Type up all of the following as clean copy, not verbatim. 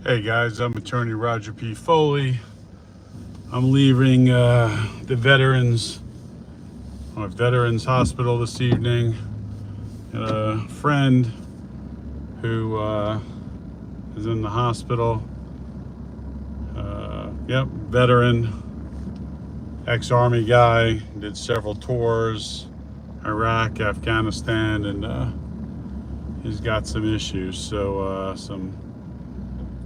Hey guys, I'm attorney Roger P. Foley. I'm leaving the Veterans Hospital this evening. A friend who is in the hospital. Veteran, ex-Army guy, did several tours, Iraq, Afghanistan, and he's got some issues. So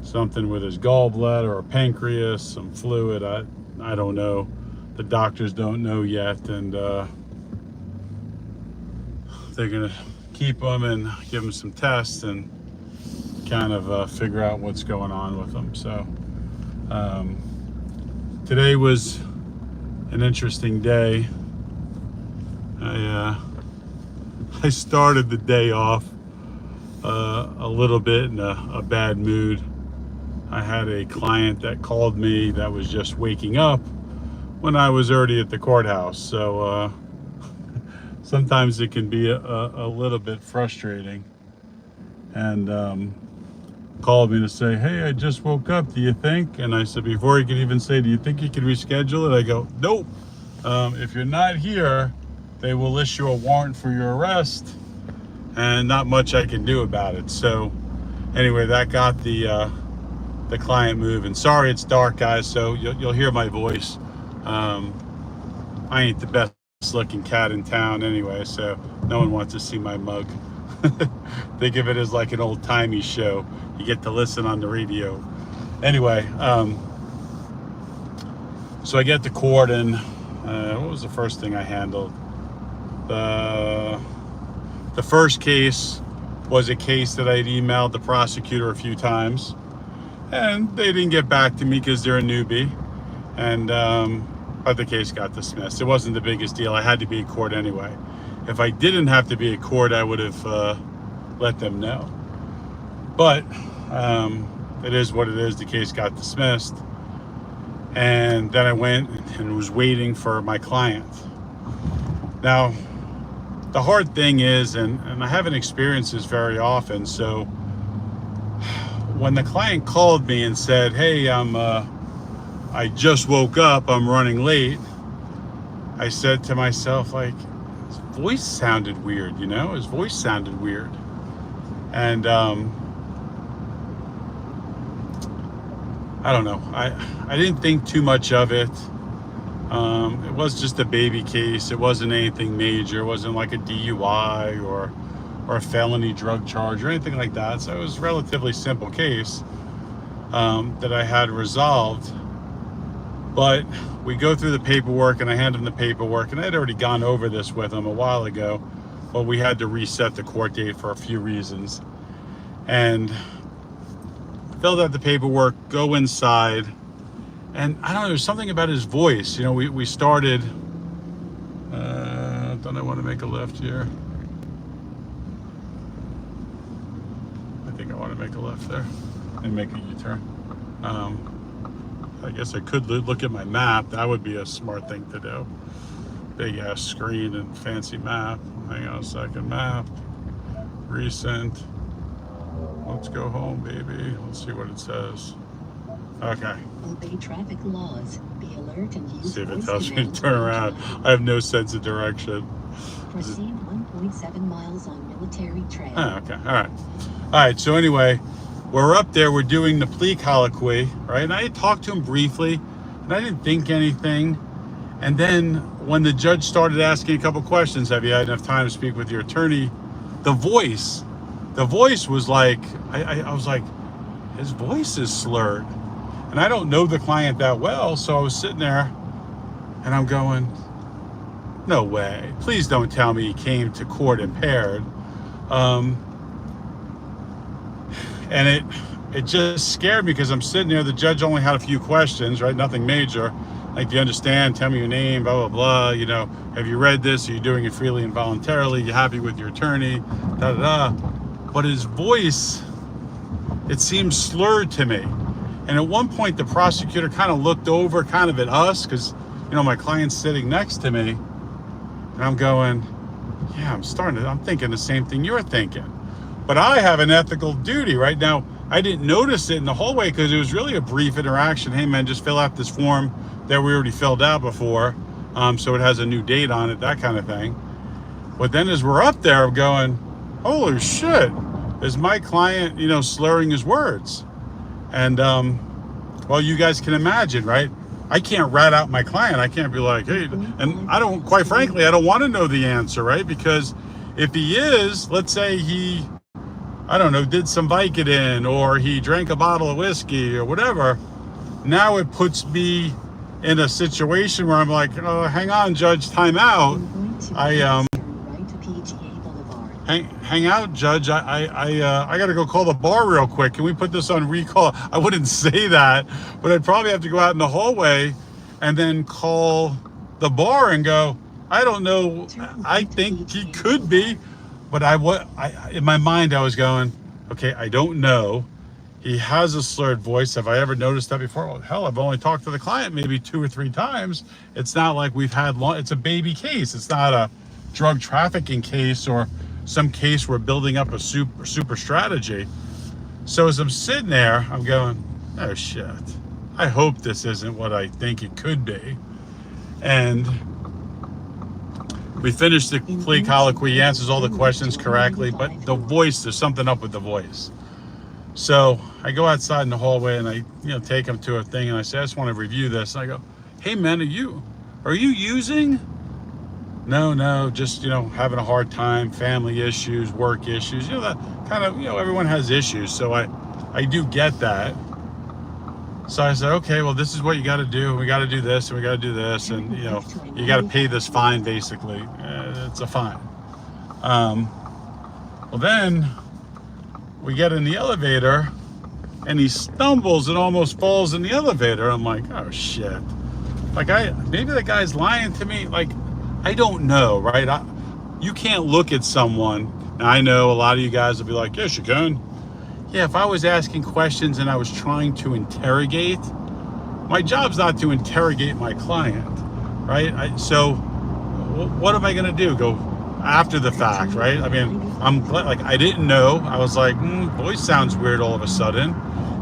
something with his gallbladder or pancreas, some fluid. I don't know. The doctors don't know yet, and they're gonna keep him and give him some tests and kind of figure out what's going on with him. So today was an interesting day. I started the day off a little bit in a bad mood. I had a client that called me that was just waking up when I was already at the courthouse. So sometimes it can be a little bit frustrating. And called me to say, hey, I just woke up, do you think? And I said, before he could even say, do you think you could reschedule it? I go, nope. If you're not here, they will issue a warrant for your arrest, and not much I can do about it. So anyway, that got the client moving. Sorry it's dark, guys, so you'll hear my voice. I ain't the best looking cat in town anyway, so no one wants to see my mug. Think of it as like an old-timey show. You get to listen on the radio. Anyway, so I get to court, and what was the first thing I handled? The first case was a case that I'd emailed the prosecutor a few times, and they didn't get back to me because they're a newbie, and but the case got dismissed. It wasn't the biggest deal. I had to be in court anyway. If I didn't have to be in court, I would have let them know. But it is what it is. The case got dismissed, and then I went and was waiting for my client. Now, the hard thing is, and I haven't experienced this very often, so when the client called me and said, hey, I just woke up, I'm running late, I said to myself, like, his voice sounded weird, you know? His voice sounded weird. And I don't know. I didn't think too much of it. It was just a baby case. It wasn't anything major. It wasn't like a DUI or a felony drug charge or anything like that. So it was a relatively simple case that I had resolved. But we go through the paperwork, and I hand him the paperwork, and I had already gone over this with him a while ago, but we had to reset the court date for a few reasons. And filled out the paperwork, go inside, and I don't know, there's something about his voice. You know, we started, don't I want to make a left here? I think I want to make a left there and make a U-turn. I guess I could look at my map. That would be a smart thing to do. Big ass screen and fancy map. Hang on a second. Map. Recent. Let's go home, baby. Let's see what it says. Okay. Obey traffic laws. Be alert and use see if it voice tells me to commands turn when around. driving. I have no sense of direction. Proceed 1.7 miles on Military Trail. Oh, okay. All right. So anyway, we're up there. We're doing the plea colloquy, right? And I had talked to him briefly, and I didn't think anything. And then when the judge started asking a couple questions, have you had enough time to speak with your attorney? The voice was like, I was like, his voice is slurred. And I don't know the client that well, so I was sitting there, and I'm going, no way. Please don't tell me he came to court impaired. And it just scared me, because I'm sitting there. The judge only had a few questions, right? Nothing major. Like, do you understand? Tell me your name, blah, blah, blah. You know, have you read this? Are you doing it freely and voluntarily? You happy with your attorney? Da, da, da. But his voice, it seemed slurred to me. And at one point, the prosecutor kind of looked over kind of at us, because, you know, my client's sitting next to me. And I'm going, yeah, I'm thinking the same thing you're thinking. But I have an ethical duty right now. I didn't notice it in the hallway because it was really a brief interaction. Hey man, just fill out this form that we already filled out before. So it has a new date on it, that kind of thing. But then as we're up there, I'm going, holy shit, is my client, slurring his words? And, well, you guys can imagine, right? I can't rat out my client. I can't be like, hey, and I don't, quite frankly, I don't want to know the answer, right? Because if he is, let's say he, I don't know, did some Vicodin or he drank a bottle of whiskey or whatever, now it puts me in a situation where I'm like, oh, hang on, Judge, time out. Hang out, Judge. I got to go call the bar real quick. Can we put this on recall? I wouldn't say that, but I'd probably have to go out in the hallway and then call the bar and go, I don't know. I think he could be, but in my mind I was going, okay, I don't know. He has a slurred voice. Have I ever noticed that before? Well, hell, I've only talked to the client maybe 2 or 3 times. It's not like we've had it's a baby case. It's not a drug trafficking case or some case we're building up a super strategy. So as I'm sitting there, I'm going, oh shit, I hope this isn't what I think it could be. And we finished the plea colloquy. He answers all the questions correctly, but the voice, there's something up with the voice. So I go outside in the hallway and I, take him to a thing and I say, I just want to review this. And I go, hey man, are you using? No, just, having a hard time, family issues, work issues, that kind of, everyone has issues. So I do get that. So I said, okay, well, this is what you got to do. We got to do this and we got to do this. And, you got to pay this fine, basically. It's a fine. Well, then we get in the elevator and he stumbles and almost falls in the elevator. I'm like, oh shit. Like maybe the guy's lying to me. Like, I don't know, right? You can't look at someone. Now, I know a lot of you guys will be like, yes, you can. Yeah, if I was asking questions and I was trying to interrogate, my job's not to interrogate my client, right? So what am I going to do? Go after the fact, right? I mean, I'm glad, I didn't know. I was like, voice sounds weird all of a sudden.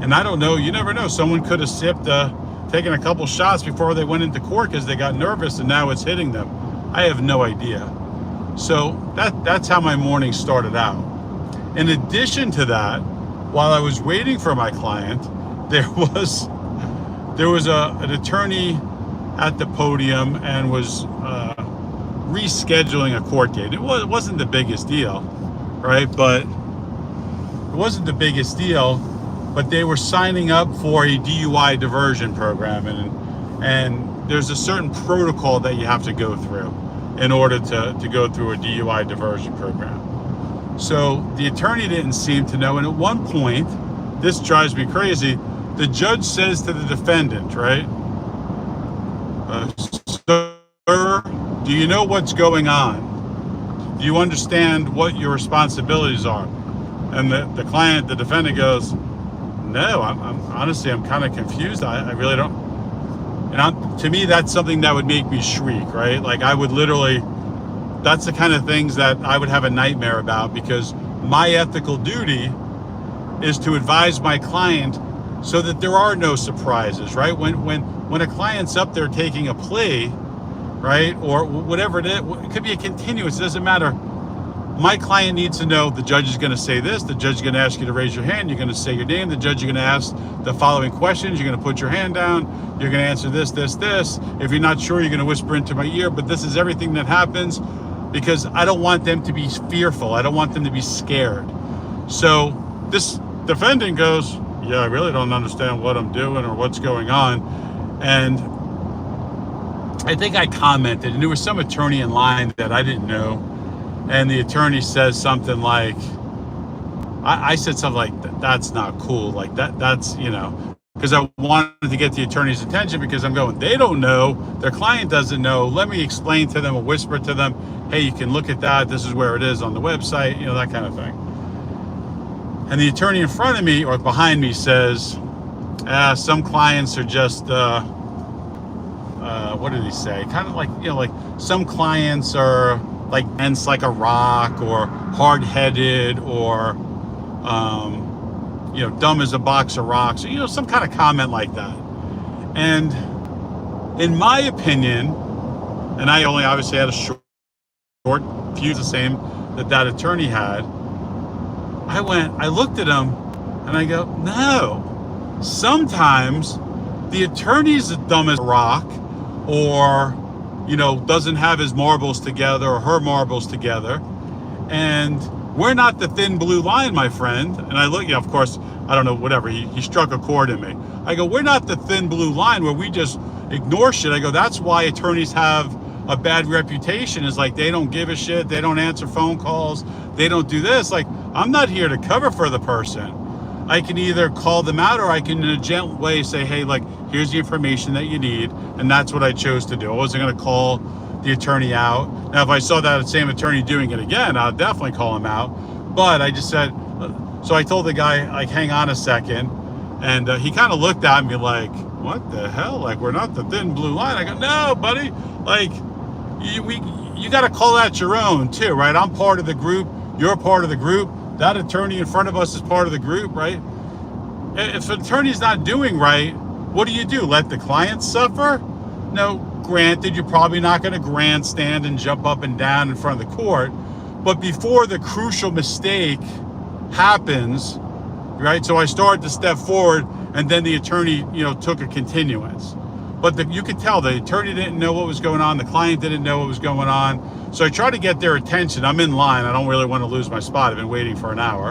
And I don't know. You never know. Someone could have taken a couple shots before they went into court because they got nervous and now it's hitting them. I have no idea. So that's how my morning started out. In addition to that, while I was waiting for my client, there was an attorney at the podium and was rescheduling a court date. It wasn't the biggest deal, right? But it wasn't the biggest deal, but they were signing up for a DUI diversion program, and there's a certain protocol that you have to go through in order to go through a DUI diversion program. So the attorney didn't seem to know, and at one point, this drives me crazy, the judge says to the defendant, right, sir, do you know what's going on? Do you understand what your responsibilities are? And the client, the defendant goes, no, I'm honestly, I'm kind of confused. I really don't. And to me, that's something that would make me shriek, right? Like I would literally, that's the kind of things that I would have a nightmare about, because my ethical duty is to advise my client so that there are no surprises, right? When a client's up there taking a plea, right, or whatever it is, it could be a continuance, it doesn't matter. My client needs to know the judge is going to say this, the judge is going to ask you to raise your hand, you're going to say your name, the judge is going to ask the following questions, you're going to put your hand down, you're going to answer this. If you're not sure, you're going to whisper into my ear, but this is everything that happens, because I don't want them to be fearful. I don't want them to be scared. So this defendant goes, yeah, I really don't understand what I'm doing or what's going on. And I think I commented, and there was some attorney in line that I didn't know. And the attorney says something like, I said something like, that's not cool. Like that's, because I wanted to get the attorney's attention, because I'm going, they don't know, their client doesn't know. Let me explain to them or whisper to them, hey, you can look at that. This is where it is on the website, that kind of thing. And the attorney in front of me or behind me says, some clients are just, what did he say? Kind of like, like some clients are like dense like a rock, or hard-headed, or dumb as a box of rocks, or, some kind of comment like that. And in my opinion, and I only obviously had a short fuse, the same that attorney had, I looked at him and I go, no, sometimes the attorney's as dumb as a rock, or, doesn't have his marbles together or her marbles together. And we're not the thin blue line, my friend. And I look, of course, I don't know, whatever. He struck a chord in me. I go, we're not the thin blue line where we just ignore shit. I go, that's why attorneys have a bad reputation, is like they don't give a shit. They don't answer phone calls. They don't do this. Like, I'm not here to cover for the person. I can either call them out, or I can in a gentle way say, hey, like, here's the information that you need. And that's what I chose to do. I wasn't going to call the attorney out. Now, if I saw that same attorney doing it again, I'd definitely call him out. But I just said, so I told the guy, like, hang on a second. And he kind of looked at me like, what the hell? Like, we're not the thin blue line. I go, no, buddy. Like, you got to call out your own too, right? I'm part of the group. You're part of the group. That attorney in front of us is part of the group, right? If an attorney's not doing right, what do? Let the client suffer? No, granted, you're probably not going to grandstand and jump up and down in front of the court. But before the crucial mistake happens, right? So I started to step forward, and then the attorney, took a continuance. But you could tell the attorney didn't know what was going on. The client didn't know what was going on. So I tried to get their attention. I'm in line. I don't really want to lose my spot. I've been waiting for an hour.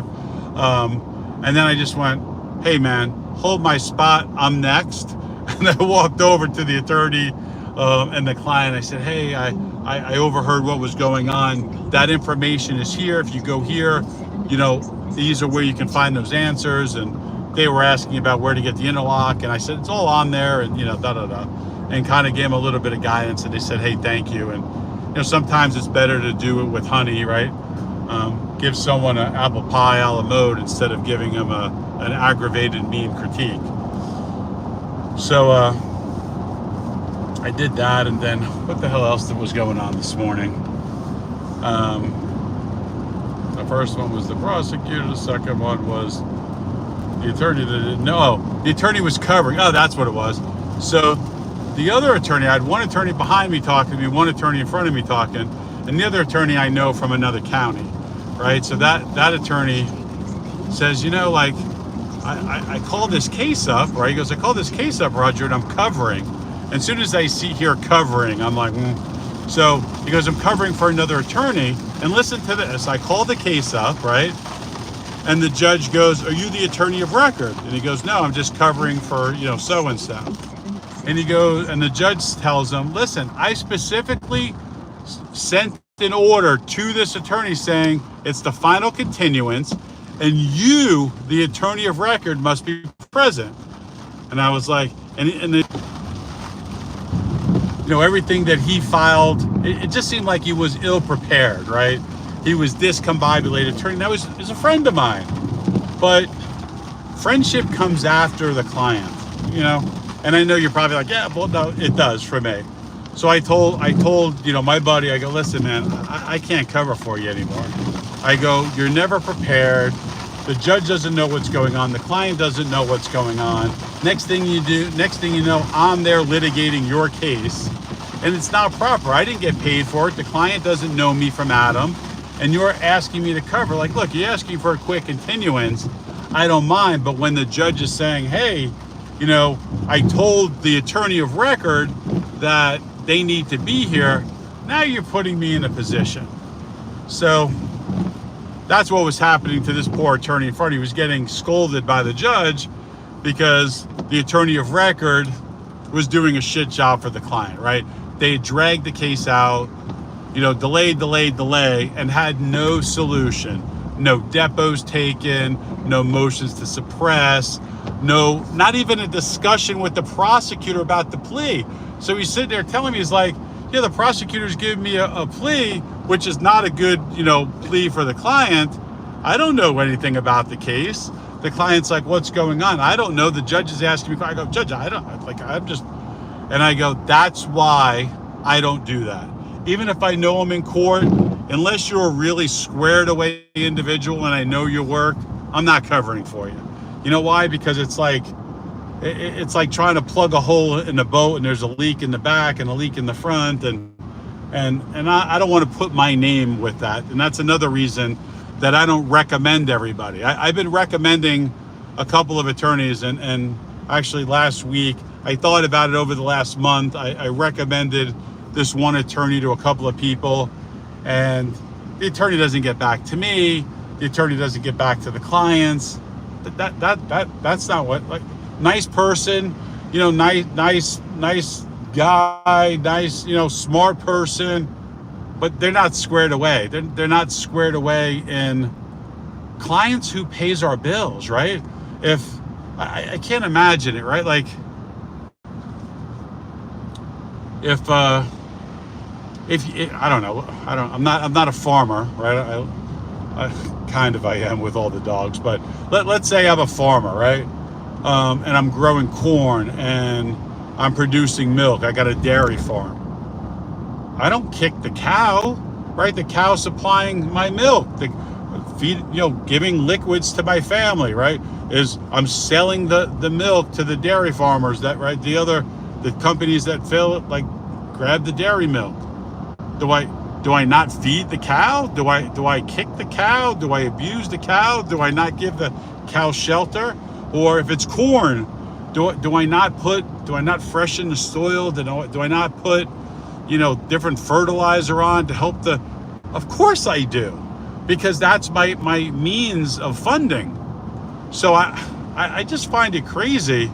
And then I just went, hey, man, hold my spot. I'm next. And I walked over to the attorney and the client. I said, hey, I overheard what was going on. That information is here. If you go here, these are where you can find those answers. And they were asking about where to get the interlock, and I said, it's all on there, and, and kind of gave them a little bit of guidance, and they said, hey, thank you. And, sometimes it's better to do it with honey, right? Give someone an apple pie a la mode instead of giving them an aggravated, mean critique. So I did that, and then what the hell else was going on this morning? The first one was the prosecutor. The second one was the attorney that didn't know. The attorney was covering. Oh, that's what it was. So the other attorney, I had one attorney behind me talking to me, one attorney in front of me talking, and the other attorney I know from another county, right? So that attorney says, I called this case up, right? He goes, I called this case up, Roger, and I'm covering. And as soon as I see here covering, I'm like, So he goes, I'm covering for another attorney. And listen to this. I called the case up, right? And the judge goes, are you the attorney of record? And he goes, no, I'm just covering for, so-and-so. And he goes, and the judge tells him, listen, I specifically sent an order to this attorney saying it's the final continuance, and you, the attorney of record, must be present. And I was like, everything that he filed, it just seemed like he was ill prepared, right? He was discombobulated attorney. That was a friend of mine. But friendship comes after the client, And I know you're probably like, yeah, well, no, it does for me. So I told my buddy, I go, listen, man, I can't cover for you anymore. I go, you're never prepared. The judge doesn't know what's going on. The client doesn't know what's going on. Next thing you know, I'm there litigating your case. And it's not proper. I didn't get paid for it. The client doesn't know me from Adam. And you're asking me to cover. Like, look, you're asking for a quick continuance. I don't mind. But when the judge is saying, hey, I told the attorney of record that they need to be here, now you're putting me in a position. So that's what was happening to this poor attorney in front. He was getting scolded by the judge because the attorney of record was doing a shit job for the client, right? They dragged the case out, delay, and had no solution. No depots taken, no motions to suppress, not even a discussion with the prosecutor about the plea. So he's sitting there telling me, he's like, yeah, the prosecutor's giving me a plea, which is not a good, plea for the client. I don't know anything about the case. The client's like, what's going on? I don't know. The judge is asking me. I go, Judge, and I go, that's why I don't do that. Even if I know I'm in court, unless you're a really squared away individual and I know your work, I'm not covering for you. You know why? Because it's like trying to plug a hole in a boat and there's a leak in the back and a leak in the front, and I don't want to put my name with that. And that's another reason that I don't recommend everybody. I've been recommending a couple of attorneys, and actually last week, I thought about it over the last month. I recommended this one attorney to a couple of people, and the attorney doesn't get back to me. The attorney doesn't get back to the clients. That's not what, like, nice person, you know, nice guy, nice, you know, smart person, but they're not squared away. They're not squared away in clients who pays our bills, right? If I can't imagine it, right? Like if I don't know, I'm not a farmer, right? I am with all the dogs, but let's say I'm a farmer, right? And I'm growing corn and I'm producing milk. I got a dairy farm. I don't kick the cow, right? The cow supplying my milk, the feed, you know, giving liquids to my family, right? Is I'm selling the milk to the dairy farmers, that, right? The companies that fill it, like, grab the dairy milk. Do I not feed the cow? Do I kick the cow? Do I abuse the cow? Do I not give the cow shelter? Or if it's corn, do I not freshen the soil? Do I not put, you know, different fertilizer on to help the? Of course I do, because that's my means of funding. So I just find it crazy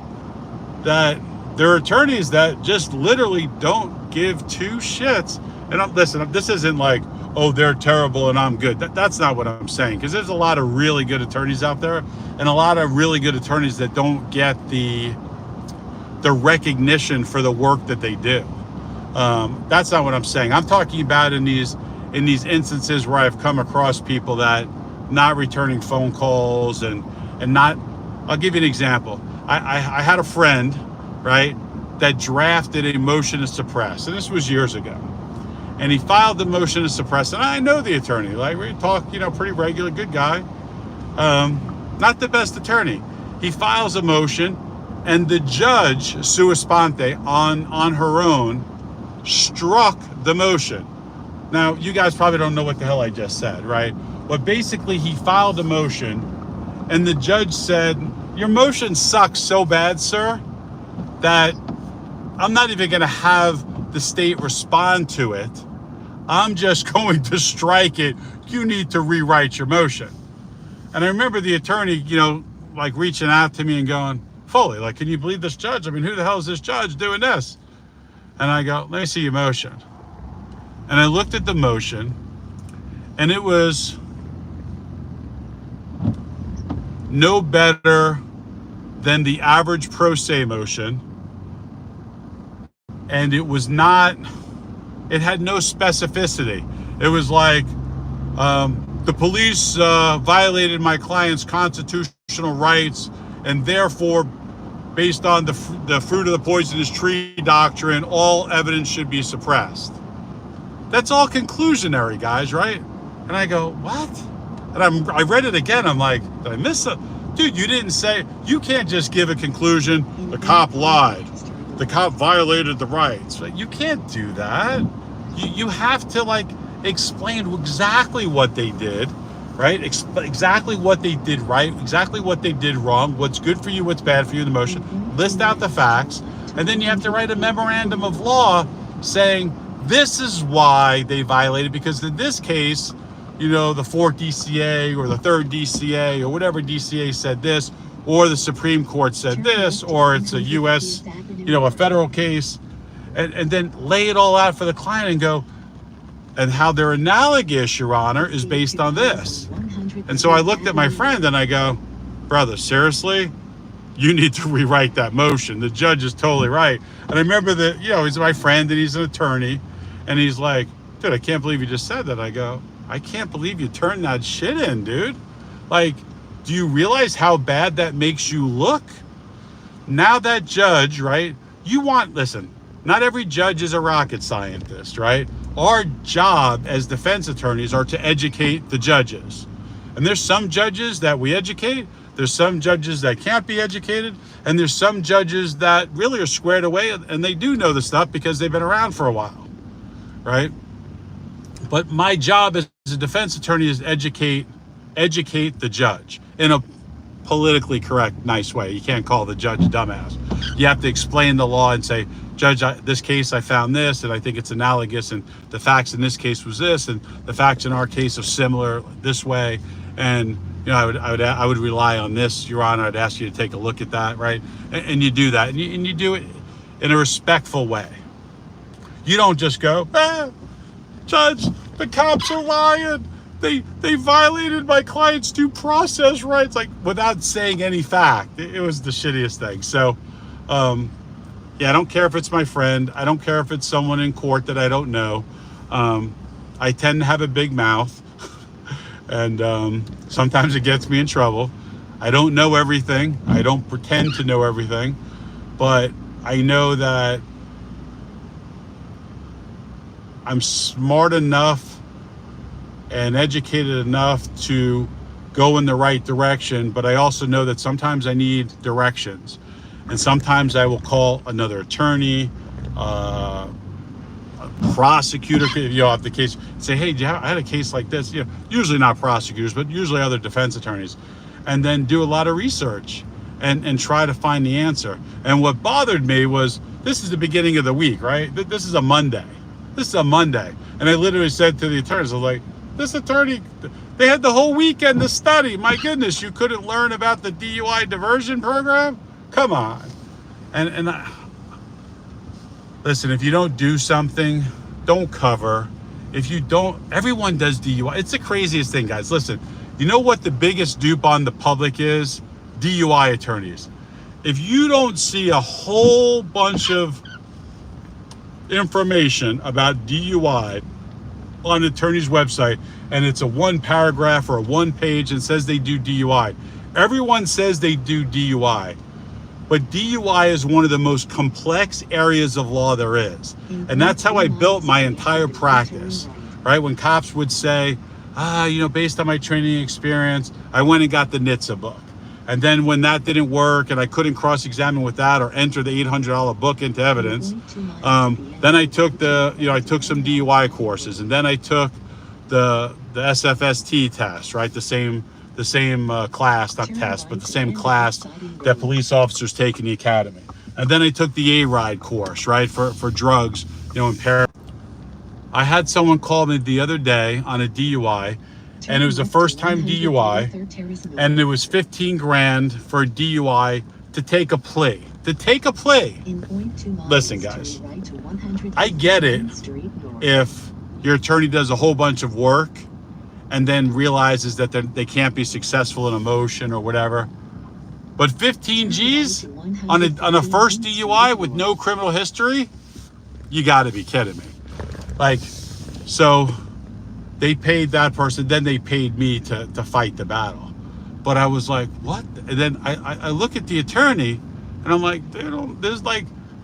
that there are attorneys that just literally don't give two shits. And listen, this isn't like, oh, they're terrible and I'm good. That's not what I'm saying, because there's a lot of really good attorneys out there, and a lot of really good attorneys that don't get the recognition for the work that they do. That's not what I'm saying. I'm talking about in these instances where I've come across people that not returning phone calls and not. I'll give you an example. I had a friend, right, that drafted a motion to suppress, and this was years ago. And he filed the motion to suppress, and I know the attorney. Like, we talk, you know, pretty regular, good guy. Not the best attorney. He files a motion, and the judge, sua sponte, on her own, struck the motion. Now, you guys probably don't know what the hell I just said, right? But basically, he filed a motion, and the judge said, your motion sucks so bad, sir, that I'm not even going to have the state respond to it. I'm just going to strike it. You need to rewrite your motion. And I remember the attorney, you know, like reaching out to me and going, Foley, like, can you believe this judge? I mean, who the hell is this judge doing this? And I go, let me see your motion. And I looked at the motion, and it was no better than the average pro se motion. And it was not, it had no specificity. It was like, the police violated my client's constitutional rights, and therefore, based on the fruit of the poisonous tree doctrine, all evidence should be suppressed. That's all conclusionary, guys, right? And I go, what? And I read it again. I'm like, did I miss it? Dude, you didn't say, you can't just give a conclusion, the cop lied. The cop violated the rights. You can't do that. You have to, like, explain exactly what they did, right? Exactly what they did right, exactly what they did wrong, what's good for you, what's bad for you in the motion. List out the facts, and then you have to write a memorandum of law saying this is why they violated, because in this case, you know, the 4th DCA or the 3rd DCA or whatever DCA said this, or the Supreme Court said this, or it's a U.S., you know, a federal case, and then lay it all out for the client and go, and how they're analogous, Your Honor, is based on this. And so I looked at my friend and I go, brother, seriously? You need to rewrite that motion. The judge is totally right. And I remember that, you know, he's my friend and he's an attorney, and he's like, dude, I can't believe you just said that. I go, I can't believe you turned that shit in, dude. Like, do you realize how bad that makes you look? Now that judge, right, listen, not every judge is a rocket scientist, right? Our job as defense attorneys are to educate the judges. And there's some judges that we educate There's some judges that can't be educated, and there's some judges that really are squared away and they do know the stuff because they've been around for a while, right? But my job as a defense attorney is educate the judge in a politically correct, nice way. You can't call the judge a dumbass. You have to explain the law and say, Judge, this case I found this, and I think it's analogous, and the facts in this case was this, and the facts in our case are similar this way, and I would rely on this, Your Honor. I'd ask you to take a look at that, right? And you do that, and you do it in a respectful way. You don't just go, Judge, the cops are lying. They violated my client's due process rights, like without saying any fact. It was the shittiest thing. So, yeah, I don't care if it's my friend. I don't care if it's someone in court that I don't know. I tend to have a big mouth, and sometimes it gets me in trouble. I don't know everything. I don't pretend to know everything, but I know that I'm smart enough and educated enough to go in the right direction, but I also know that sometimes I need directions, and sometimes I will call another attorney, a prosecutor, if the case, say, hey, I had a case like this, usually not prosecutors, but usually other defense attorneys, and then do a lot of research and try to find the answer. And what bothered me was, this is the beginning of the week, right? This is a Monday. And I literally said to the attorneys, I was like, this attorney, they had the whole weekend to study. My goodness, you couldn't learn about the DUI diversion program? Come on. And listen, if you don't do something, don't cover. If you don't, everyone does DUI. It's the craziest thing, guys. Listen, you know what the biggest dupe on the public is? DUI attorneys. If you don't see a whole bunch of information about DUI on an attorney's website, and it's a one paragraph or a one page and says they do DUI. Everyone says they do DUI, but DUI is one of the most complex areas of law there is. And that's how I built my entire practice, right? When cops would say, based on my training experience, I went and got the NHTSA book. And then when that didn't work and I couldn't cross-examine with that or enter the $800 book into evidence, then I took I took some DUI courses, and then I took the SFST test, right? The same class, not test, but the same class that police officers take in the academy. And then I took the A-RIDE course, right? For drugs, impaired. I had someone call me the other day on a DUI, and it was a first-time DUI, and it was $15,000 for a DUI to take a plea. Listen, guys, I get it if your attorney does a whole bunch of work and then realizes that they can't be successful in a motion or whatever. But 15 G's on a first DUI with no criminal history? You got to be kidding me. So they paid that person, then they paid me to fight the battle. But I was like, what? And then I look at the attorney, and I'm like,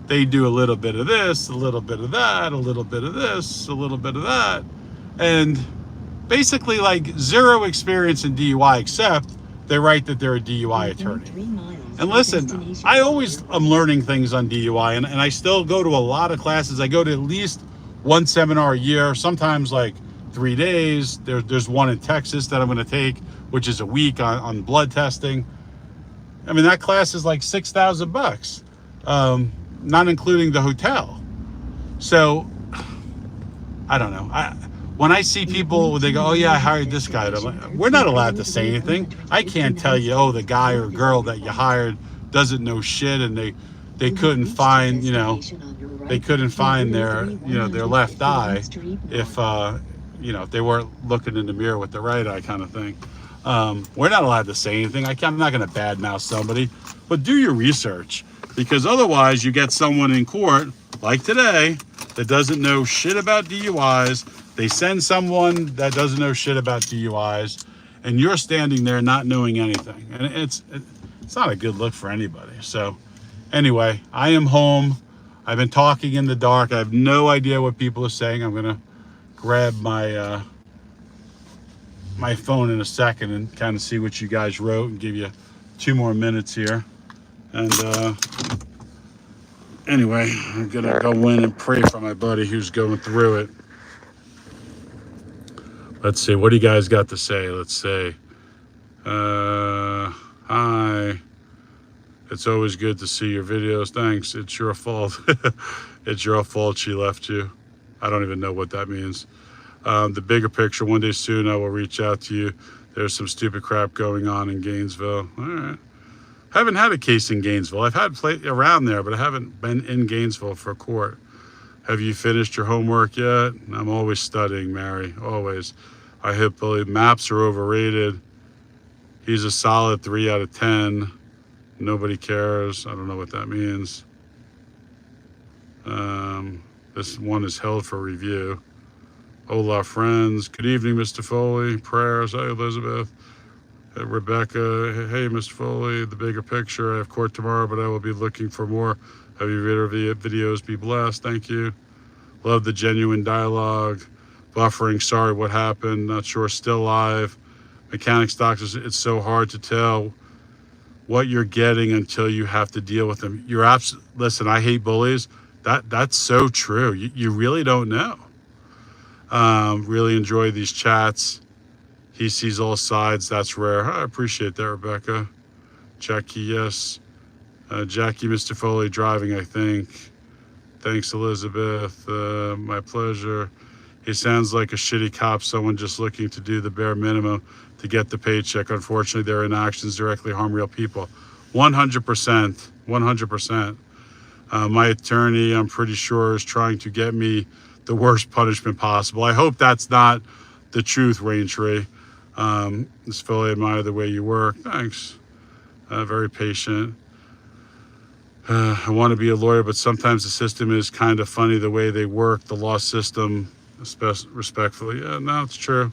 they do a little bit of this, a little bit of that, a little bit of this, a little bit of that. And basically zero experience in DUI, except they write that they're a DUI attorney. And listen, I always am learning things on DUI, and I still go to a lot of classes. I go to at least one seminar a year, sometimes 3 days. There's one in Texas that I'm going to take, which is a week on blood testing. I mean, that class is $6,000, not including the hotel. So I don't know. When I see people, they go, oh yeah, I hired this guy. I'm like, we're not allowed to say anything. I can't tell you, oh, the guy or girl that you hired doesn't know shit, and they couldn't find, they couldn't find their left eye if if they weren't looking in the mirror with the right eye, kind of thing. We're not allowed to say anything. I'm not going to badmouth somebody, but do your research, because otherwise you get someone in court like today that doesn't know shit about DUIs. They send someone that doesn't know shit about DUIs, and you're standing there not knowing anything, and it's not a good look for anybody. So anyway, I am home. I've been talking in the dark. I have no idea what people are saying. I'm gonna grab my my phone in a second and kind of see what you guys wrote and give you 2 more minutes here. And anyway, I'm gonna go in and pray for my buddy who's going through it. Let's see, what do you guys got to say? Let's say, hi. It's always good to see your videos. Thanks. It's your fault. It's your fault she left you. I don't even know what that means. The bigger picture, one day soon I will reach out to you. There's some stupid crap going on in Gainesville. All right. Haven't had a case in Gainesville. I've had play around there, but I haven't been in Gainesville for court. Have you finished your homework yet? I'm always studying, Mary. Always. I believe maps are overrated. He's a solid 3 out of 10. Nobody cares. I don't know what that means. This one is held for review. Hola, friends. Good evening, Mr. Foley. Prayers. Hi, Elizabeth. Rebecca. Hey, Mr. Foley. The bigger picture. I have court tomorrow, but I will be looking for more of your videos. Be blessed. Thank you. Love the genuine dialogue. Buffering. Sorry, what happened? Not sure. Still live. Mechanics, doctors. It's so hard to tell what you're getting until you have to deal with them. Listen, I hate bullies. That's so true. You really don't know. Really enjoy these chats. He sees all sides. That's rare. I appreciate that, Rebecca. Jackie, yes. Jackie, Mr. Foley driving, I think. Thanks, Elizabeth. My pleasure. He sounds like a shitty cop, someone just looking to do the bare minimum to get the paycheck. Unfortunately, their inactions directly harm real people. 100%. 100%. My attorney, I'm pretty sure, is trying to get me the worst punishment possible. I hope that's not the truth, Raintree. Just fully admire the way you work. Thanks. Very patient. I want to be a lawyer, but sometimes the system is kind of funny the way they work. The law system, respectfully. Yeah, no, it's true.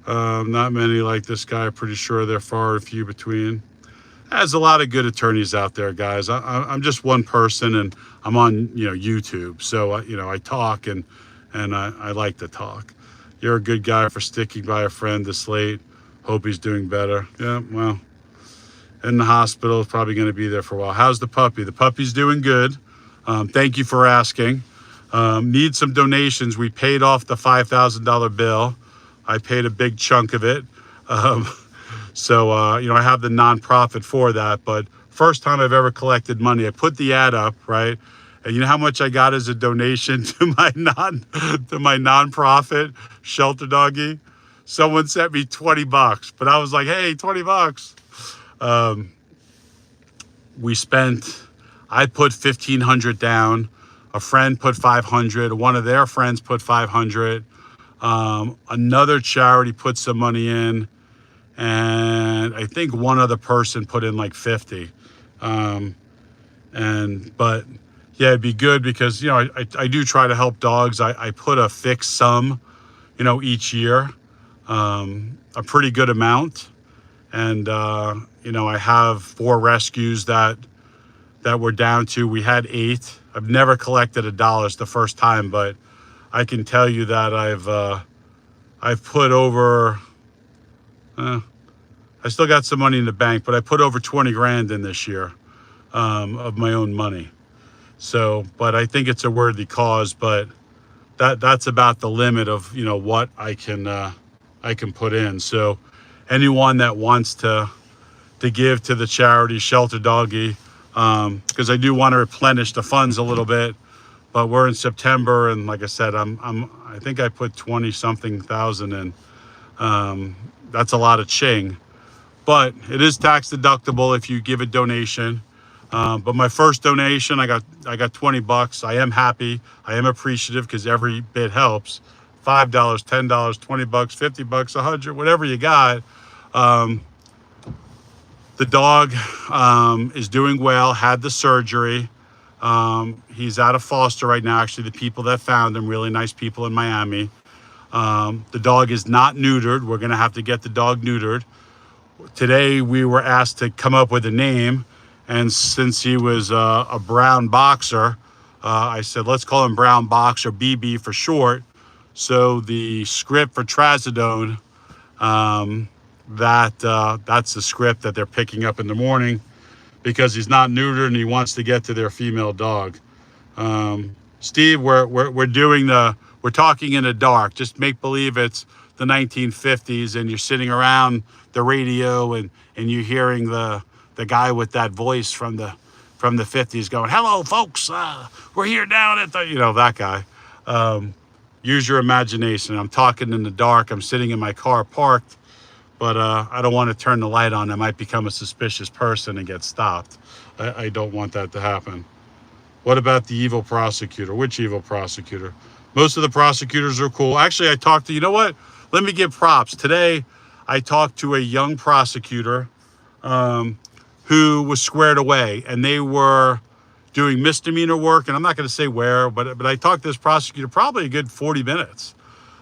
Not many like this guy. Pretty sure they're far and few between. There's a lot of good attorneys out there, guys. I'm just one person, and I'm on YouTube, so I talk and I like to talk. You're a good guy for sticking by a friend this late. Hope he's doing better. Yeah, well, in the hospital, probably going to be there for a while. How's the puppy? The puppy's doing good. Thank you for asking. Need some donations. We paid off the $5,000 bill. I paid a big chunk of it. So, I have the nonprofit for that, but first time I've ever collected money. I put the ad up, right? And you know how much I got as a donation to my nonprofit, Shelter Doggy? Someone sent me $20, but I was like, hey, $20. I put 1,500 down. A friend put 500. One of their friends put 500. Another charity put some money in. And I think one other person put in like 50. But yeah, it'd be good because, I do try to help dogs. I put a fixed sum, each year, a pretty good amount. And, I have 4 rescues that we're down to. We had 8. I've never collected $1. It's the first time, but I can tell you that I've put over, I still got some money in the bank, but I put over 20 grand in this year, of my own money. So, but I think it's a worthy cause, but that's about the limit of, what I can put in. So anyone that wants to give to the charity Shelter Doggy, because I do want to replenish the funds a little bit, but we're in September, and like I said, I think I put 20 something thousand in. That's a lot of ching, but it is tax deductible if you give a donation. But my first donation, I got $20. I am happy. I am appreciative because every bit helps. $5, $10, $20, $50, 100, whatever you got. The dog is doing well, had the surgery. He's out of foster right now. Actually, the people that found him, really nice people in Miami. The dog is not neutered. We're going to have to get the dog neutered. Today, we were asked to come up with a name. And since he was a brown boxer, I said, let's call him Brown Boxer, BB for short. So the script for Trazodone that's the script that they're picking up in the morning, because he's not neutered and he wants to get to their female dog. Steve, we're talking in the dark. Just make believe it's the 1950s and you're sitting around the radio and you're hearing the guy with that voice from the 50s going, "Hello, folks. We're here down at the," that guy. Use your imagination. I'm talking in the dark. I'm sitting in my car parked, but I don't want to turn the light on. I might become a suspicious person and get stopped. I don't want that to happen. What about the evil prosecutor? Which evil prosecutor? Most of the prosecutors are cool. Actually, I talked to, you know what? Let me give props. Today, I talked to a young prosecutor who was squared away, and they were doing misdemeanor work. And I'm not going to say where, but I talked to this prosecutor probably a good 40 minutes.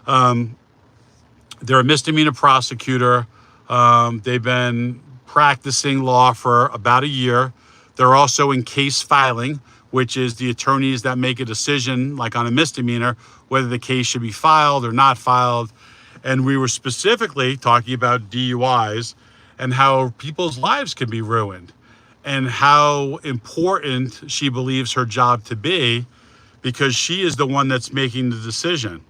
They're a misdemeanor prosecutor. They've been practicing law for about a year. They're also in case filing, which is the attorneys that make a decision, like on a misdemeanor, whether the case should be filed or not filed. And we were specifically talking about DUIs and how people's lives can be ruined and how important she believes her job to be, because she is the one that's making the decision.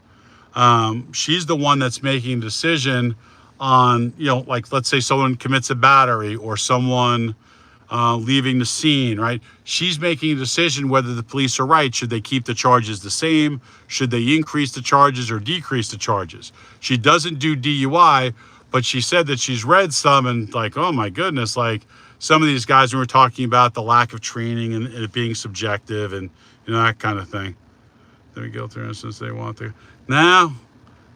She's the one that's making a decision on, like, let's say someone commits a battery or someone leaving the scene, right? She's making a decision whether the police are right. Should they keep the charges the same? Should they increase the charges or decrease the charges? She doesn't do DUI, but she said that she's read some and like, oh my goodness, like some of these guys, we were talking about the lack of training and it being subjective and, that kind of thing. They're guilty since they want to. Now,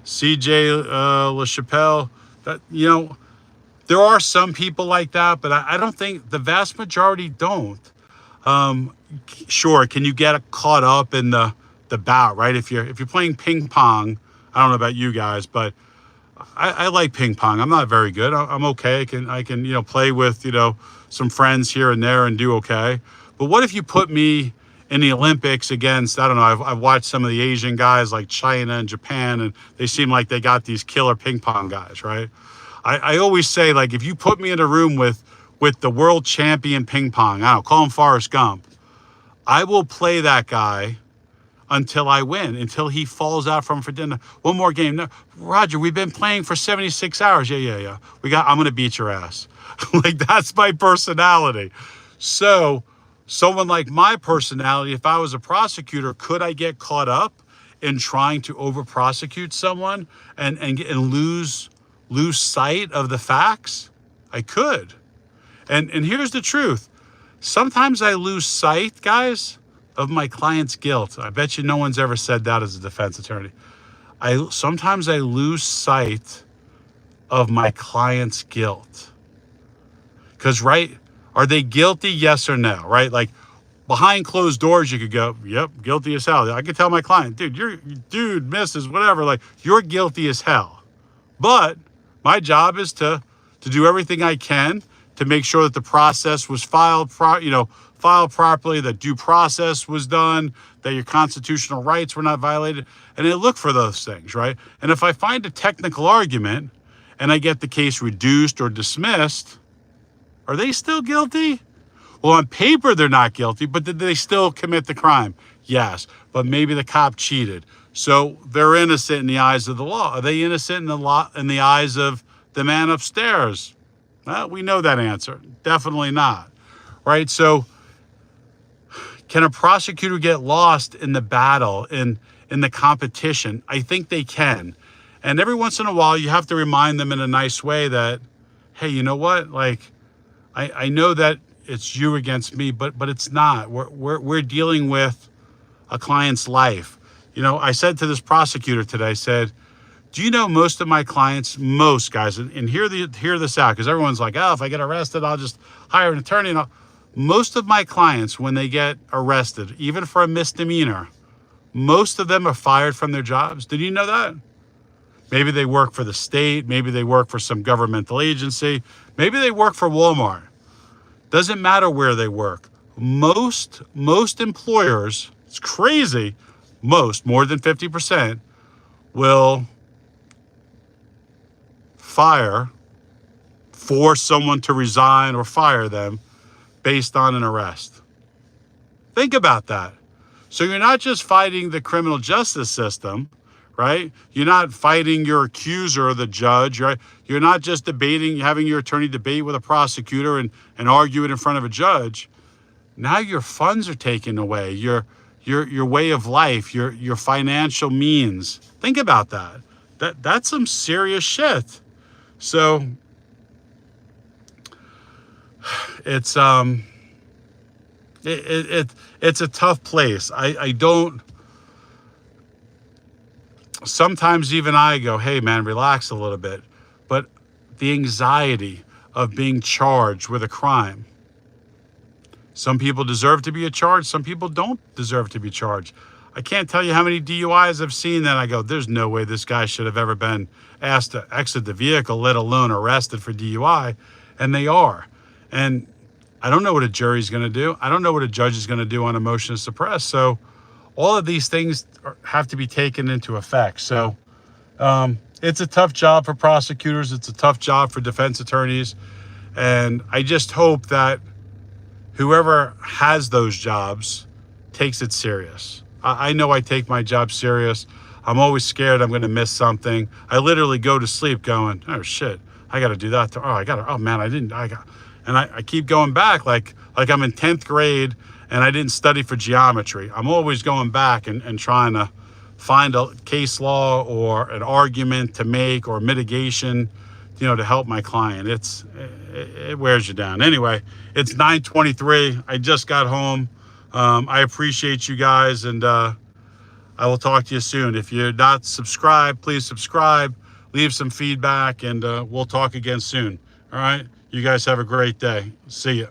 CJ LaChapelle, that, there are some people like that, but I don't think the vast majority don't. Sure, can you get caught up in the bout, right? If you're playing ping pong, I don't know about you guys, but I like ping pong. I'm not very good. I'm okay. I can play with some friends here and there and do okay. But what if you put me in the Olympics against, I don't know, I've watched some of the Asian guys like China and Japan, and they seem like they got these killer ping pong guys, right? I always say, like, if you put me in a room with the world champion ping pong, I don't know, call him Forrest Gump, I will play that guy until I win, until he falls out for dinner. One more game. No, Roger, we've been playing for 76 hours. Yeah. I'm going to beat your ass. Like, that's my personality. So someone like my personality, if I was a prosecutor, could I get caught up in trying to over prosecute someone and lose sight of the facts? I could. And here's the truth. Sometimes I lose sight, guys, of my client's guilt. I bet you no one's ever said that as a defense attorney. Sometimes I lose sight of my client's guilt. Because, right, are they guilty, yes or no, right? Like, behind closed doors, you could go, yep, guilty as hell. I could tell my client, dude, Mrs., whatever, like, you're guilty as hell. But my job is to do everything I can to make sure that the process was filed properly, that due process was done, that your constitutional rights were not violated. And I look for those things, right? And if I find a technical argument and I get the case reduced or dismissed, are they still guilty? Well, on paper, they're not guilty, but did they still commit the crime? Yes, but maybe the cop cheated. So they're innocent in the eyes of the law. Are they innocent in the eyes of the man upstairs? Well, we know that answer. Definitely not, right? So can a prosecutor get lost in the battle, in the competition? I think they can. And every once in a while, you have to remind them in a nice way that, hey, you know what? Like, I know that it's you against me, but it's not. We're dealing with a client's life. I said to this prosecutor today, I said, do you know most of my clients, most guys, and hear this out, because everyone's like, oh, if I get arrested, I'll just hire an attorney. Most of my clients, when they get arrested, even for a misdemeanor, most of them are fired from their jobs. Did you know that? Maybe they work for the state. Maybe they work for some governmental agency. Maybe they work for Walmart. Doesn't matter where they work. Most employers, it's crazy, more than 50%, will fire force someone to resign or fire them based on an arrest. Think about that. So you're not just fighting the criminal justice system, right? You're not fighting your accuser or the judge, right? You're not just debating, having your attorney debate with a prosecutor and argue it in front of a judge. Now your funds are taken away, your way of life, your financial means. Think about that. That's some serious shit. So it's it's a tough place. I don't. Sometimes even I go, hey man, relax a little bit. But the anxiety of being charged with a crime. Some people deserve to be charged. Some people don't deserve to be charged. I can't tell you how many DUIs I've seen that I go, there's no way this guy should have ever been asked to exit the vehicle, let alone arrested for DUI. And they are. And I don't know what a jury's going to do. I don't know what a judge is going to do on a motion to suppress. So all of these things have to be taken into effect. So it's a tough job for prosecutors. It's a tough job for defense attorneys. And I just hope that whoever has those jobs takes it serious. I know I take my job serious. I'm always scared I'm going to miss something. I literally go to sleep going, oh shit, I got to do that. Oh man, and I keep going back like I'm in 10th grade and I didn't study for geometry. I'm always going back and trying to find a case law or an argument to make or mitigation, to help my client. It wears you down. Anyway, it's 9:23. I just got home. I appreciate you guys, and I will talk to you soon. If you're not subscribed, please subscribe, leave some feedback, and we'll talk again soon. All right? You guys have a great day. See ya.